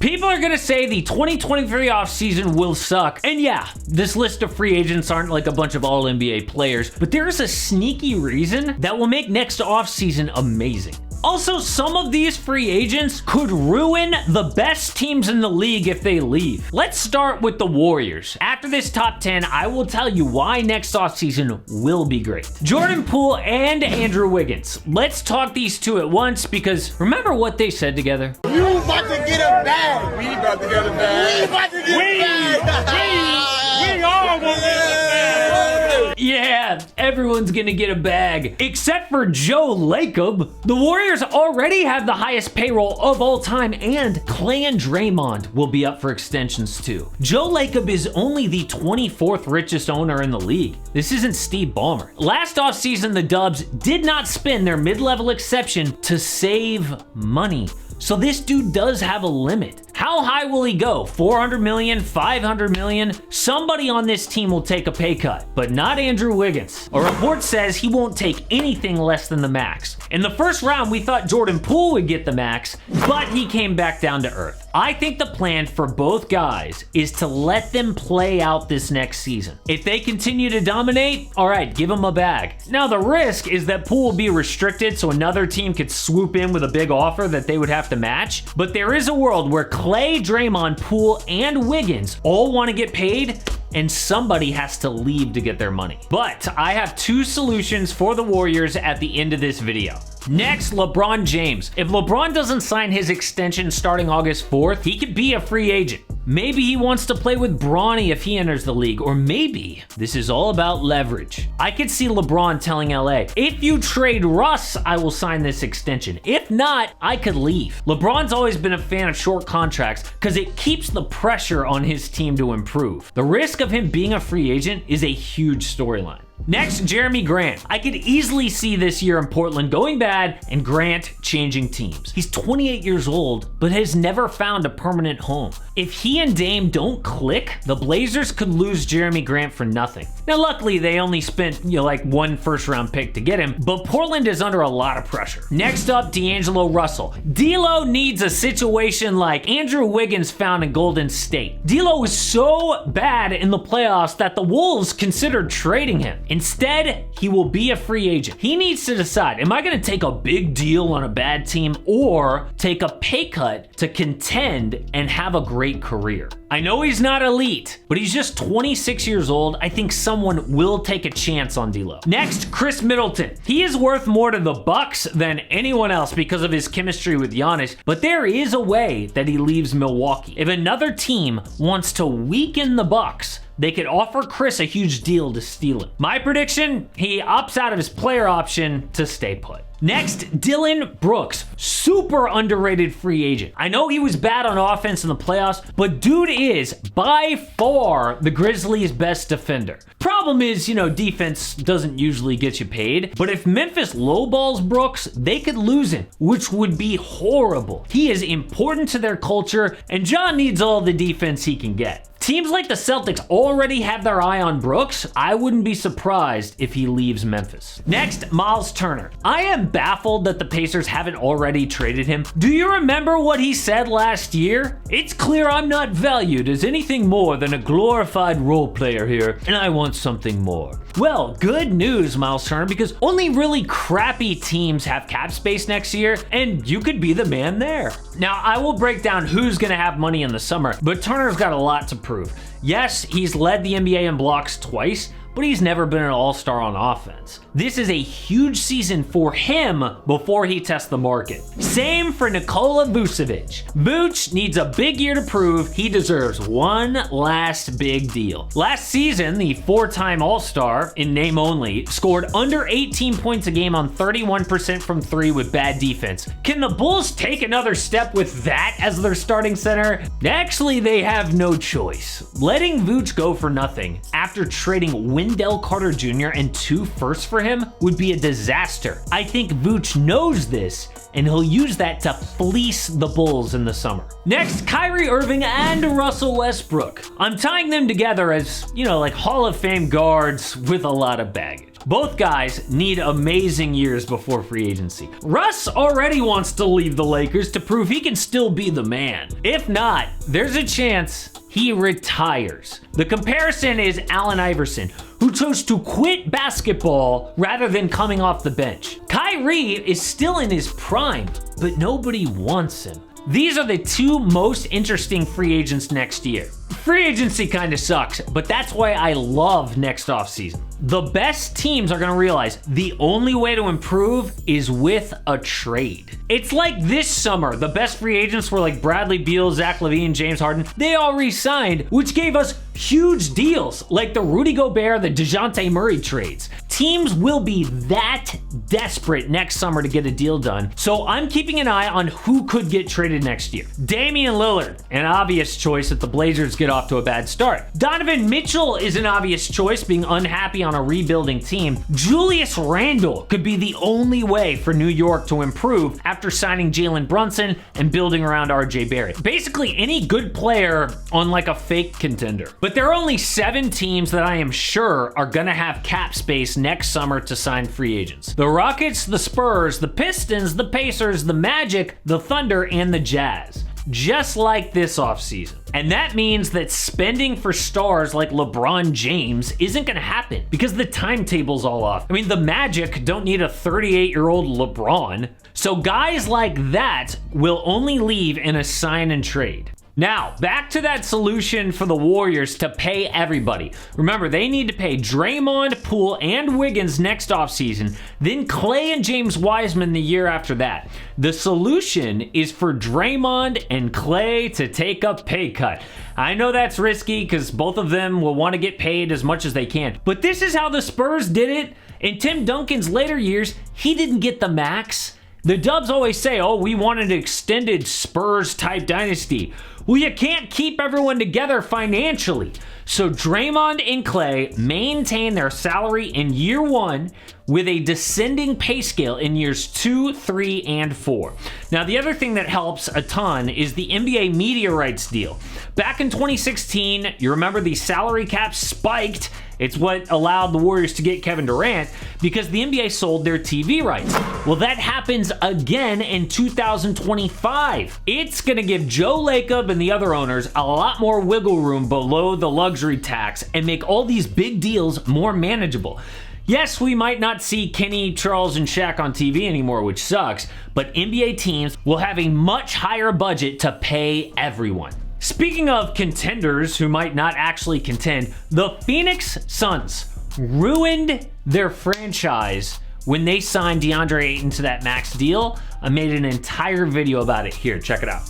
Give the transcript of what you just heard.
People are gonna say the 2023 offseason will suck. And yeah, this list of free agents aren't like a bunch of all NBA players, but there is a sneaky reason that will make next offseason amazing. Also, some of these free agents could ruin the best teams in the league if they leave. Let's start with the Warriors. After this top 10, I will tell you why next offseason will be great. Jordan Poole and Andrew Wiggins. Let's talk these two at once because remember what they said together? You about to get a bag. We about to get a bag. We about to get a bag. We all want to get a bag. Yeah, everyone's gonna get a bag. Except for Joe Lacob. The Warriors already have the highest payroll of all time, and Clay and Draymond will be up for extensions too. Joe Lacob is only the 24th richest owner in the league. This isn't Steve Ballmer. Last offseason, the Dubs did not spend their mid-level exception to save money. So this dude does have a limit. How high will he go? 400 million, 500 million? Somebody on this team will take a pay cut, but not Andrew Wiggins. A report says he won't take anything less than the max. In the first round, we thought Jordan Poole would get the max, but he came back down to earth. I think the plan for both guys is to let them play out this next season. If they continue to dominate, all right, give them a bag. Now the risk is that Poole will be restricted so another team could swoop in with a big offer that they would have to match, but there is a world where Clay, Draymond, Poole, and Wiggins all want to get paid, and somebody has to leave to get their money. But I have two solutions for the Warriors at the end of this video. Next, LeBron James. If LeBron doesn't sign his extension starting August 4th, he could be a free agent. Maybe he wants to play with Bronny if he enters the league, or maybe this is all about leverage. I could see LeBron telling LA, if you trade Russ, I will sign this extension. If not, I could leave. LeBron's always been a fan of short contracts because it keeps the pressure on his team to improve. The risk of him being a free agent is a huge storyline. Next, Jeremy Grant. I could easily see this year in Portland going bad and Grant changing teams. He's 28 years old, but has never found a permanent home. If he and Dame don't click, the Blazers could lose Jeremy Grant for nothing. Now, luckily, they only spent, like one first-round pick to get him, but Portland is under a lot of pressure. Next up, DAngelo Russell. D'Lo needs a situation like Andrew Wiggins found in Golden State. D'Lo was so bad in the playoffs that the Wolves considered trading him. Instead, he will be a free agent. He needs to decide, am I going to take a big deal on a bad team or take a pay cut to contend and have a great career? I know he's not elite, but he's just 26 years old. I think someone will take a chance on D'Lo. Next, Chris Middleton. He is worth more to the Bucks than anyone else because of his chemistry with Giannis, but there is a way that he leaves Milwaukee. If another team wants to weaken the Bucks, they could offer Chris a huge deal to steal him. My prediction, he opts out of his player option to stay put. Next, Dillon Brooks, super underrated free agent. I know he was bad on offense in the playoffs, but dude is by far the Grizzlies' best defender. Problem is, defense doesn't usually get you paid, but if Memphis lowballs Brooks, they could lose him, which would be horrible. He is important to their culture, and John needs all the defense he can get. Teams like the Celtics already have their eye on Brooks. I wouldn't be surprised if he leaves Memphis. Next, Myles Turner. I am baffled that the Pacers haven't already traded him. Do you remember what he said last year? It's clear I'm not valued as anything more than a glorified role player here, and I want something more. Well, good news, Myles Turner, because only really crappy teams have cap space next year, and you could be the man there. Now, I will break down who's gonna have money in the summer, but Turner's got a lot to prove. Yes, he's led the NBA in blocks twice, but he's never been an all-star on offense. This is a huge season for him before he tests the market. Same for Nikola Vucevic. Vooch needs a big year to prove he deserves one last big deal. Last season, the four-time all-star, in name only, scored under 18 points a game on 31% from three with bad defense. Can the Bulls take another step with that as their starting center? Actually, they have no choice. Letting Vooch go for nothing after trading Wendell Carter Jr. and 2 firsts for him would be a disaster. I think Vooch knows this, and he'll use that to fleece the Bulls in the summer. Next, Kyrie Irving and Russell Westbrook. I'm tying them together as, like Hall of Fame guards with a lot of baggage. Both guys need amazing years before free agency. Russ already wants to leave the Lakers to prove he can still be the man. If not, there's a chance he retires. The comparison is Allen Iverson, who chose to quit basketball rather than coming off the bench. Kyrie is still in his prime, but nobody wants him. These are the two most interesting free agents next year. Free agency kind of sucks, but that's why I love next offseason. The best teams are gonna realize the only way to improve is with a trade. It's like this summer, the best free agents were like Bradley Beal, Zach LaVine, James Harden. They all re-signed, which gave us huge deals like the Rudy Gobert, the DeJounte Murray trades. Teams will be that desperate next summer to get a deal done, so I'm keeping an eye on who could get traded next year. Damian Lillard, an obvious choice if the Blazers get off to a bad start. Donovan Mitchell is an obvious choice, being unhappy on a rebuilding team. Julius Randle could be the only way for New York to improve after signing Jalen Brunson and building around RJ Barrett. Basically any good player on like a fake contender. But there are only 7 teams that I am sure are gonna have cap space next summer to sign free agents. The Rockets, the Spurs, the Pistons, the Pacers, the Magic, the Thunder, and the Jazz. Just like this offseason. And that means that spending for stars like LeBron James isn't gonna happen because the timetable's all off. I mean, the Magic don't need a 38-year-old LeBron. So guys like that will only leave in a sign and trade. Now, back to that solution for the Warriors to pay everybody. Remember, they need to pay Draymond, Poole, and Wiggins next offseason, then Clay and James Wiseman the year after that. The solution is for Draymond and Clay to take a pay cut. I know that's risky because both of them will want to get paid as much as they can, but this is how the Spurs did it. In Tim Duncan's later years, he didn't get the max. The Dubs always say, oh, we want an extended Spurs-type dynasty. Well, you can't keep everyone together financially. So Draymond and Clay maintain their salary in year 1 with a descending pay scale in years 2, 3, and 4. Now, the other thing that helps a ton is the NBA media rights deal. Back in 2016, you remember the salary cap spiked. It's what allowed the Warriors to get Kevin Durant because the NBA sold their TV rights. Well, that happens again in 2025. It's gonna give Joe Lacob and the other owners a lot more wiggle room below the luxury tax and make all these big deals more manageable. Yes, we might not see Kenny, Charles, and Shaq on TV anymore, which sucks, but NBA teams will have a much higher budget to pay everyone. Speaking of contenders who might not actually contend, the Phoenix Suns ruined their franchise when they signed DeAndre Ayton to that max deal. I made an entire video about it here. Check it out.